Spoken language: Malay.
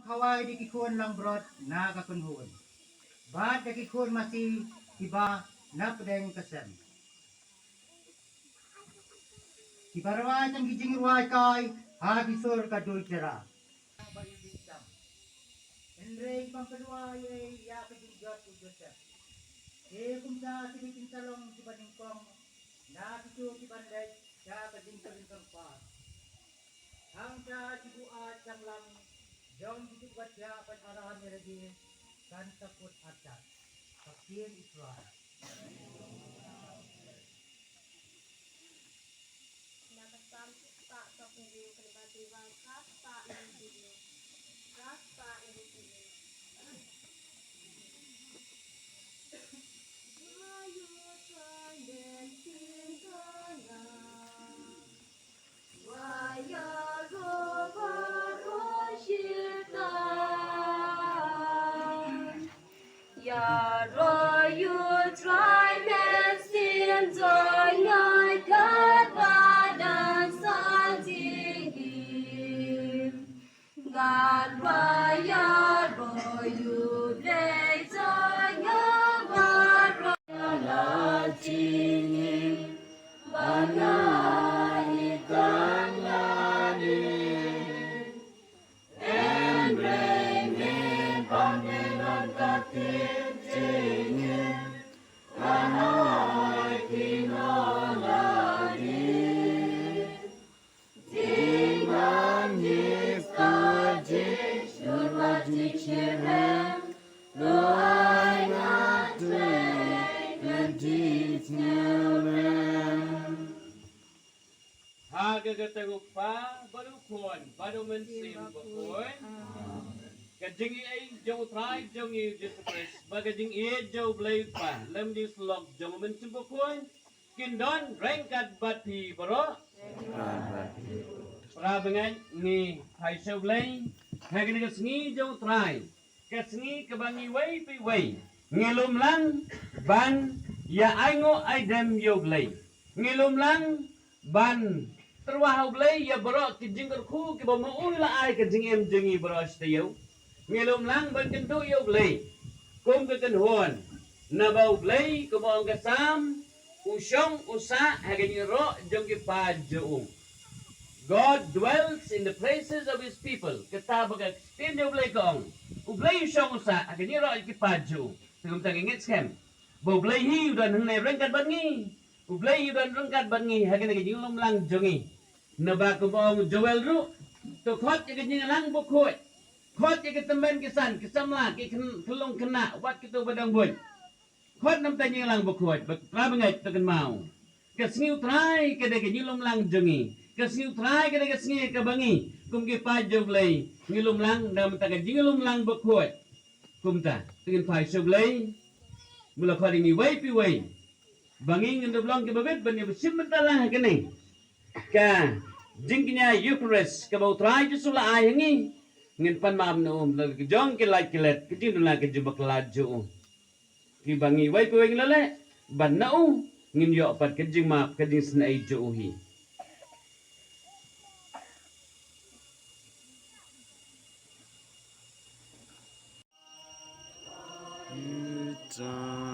kawai di kikun lang brot na kakunhun. Bat di kikun masih iba na pedeng kesem. Kibarawai ang gijing ruai kai habisur kadul cera. Enrei pangkaluai ya kejujat ujosep. Kumsa sibitin salong dibanding kong na kitu kibandai ya kejing kalintang pas. Ang sa sibuat sang lang jong dibuat ya panarahan niragi kan takut acat. Pakir Israel. Dapat tampuk tak terpilih tiba-tiba kata yang dulu kata yang dulu Ayo dan cinta Waya roba roshita Ya royu try and sin joy night dan sanjing God waya royu day joy ngabaro la jingin banai tanani and rain pangeran katir jingin banai kinolani Dingan yistaji shurwati chirem Loai natre Gandit nyelem Hagagatango pa, balukon, balumensim bakon. Kajing ay jong try jong i Jesus Christ. Bagajing i jong blay pa, lem di slog jong mensim bakon. Kindon rengkat bati baro. Prabangan ni hai so blay. Hagani kasngi jong try. Kasngi kabangi way pi way. Ngilum lang ban ya aingo ay dem yo blay. Ngilum lang ban terwahau blay ya baro kijing ku ke ba maul la ai kijing em jingi baro stayo ngelum lang ban kendo yo blay kum ke kan hon na bau blay ko ba ang kasam usyong usa hagani ro jong ki pajo God dwells in the places of his people kata baga extend yo blay kong ublay usyong usa hagani ro ki pajo tum tangingit scam bo blay hi udan hne rengkat bangi ublay udan rengkat bangi hagani kijing lum lang jongi Naba ko ba Joel ru to khot ke jing lang bu khoi khot ke temen kisan kisamla ke kelong kena wat ke tu badang boy khot nam ta jing lang bu khoi ba bangai to kan mau ke sniu trai ke de ke jilum lang jongi ke sniu trai ke de ke sni ke bangi kum ke pa jo blai ngilum lang dam ta ke jingilum lang bu khoi kum ta tin pai so blai mula khari mi wai pi wai bangi ngin do blang ke babet ban ye sim ta lah ke ni ka jingnya Eucharist ka bau trai ju sula ayangi ngin pan mam no lag jong ke lai kilet ke jing la ke jubak laju ki bangi wai ko weng lale ban nau ngin yo pat ke jing map ke jing snai ju hi Time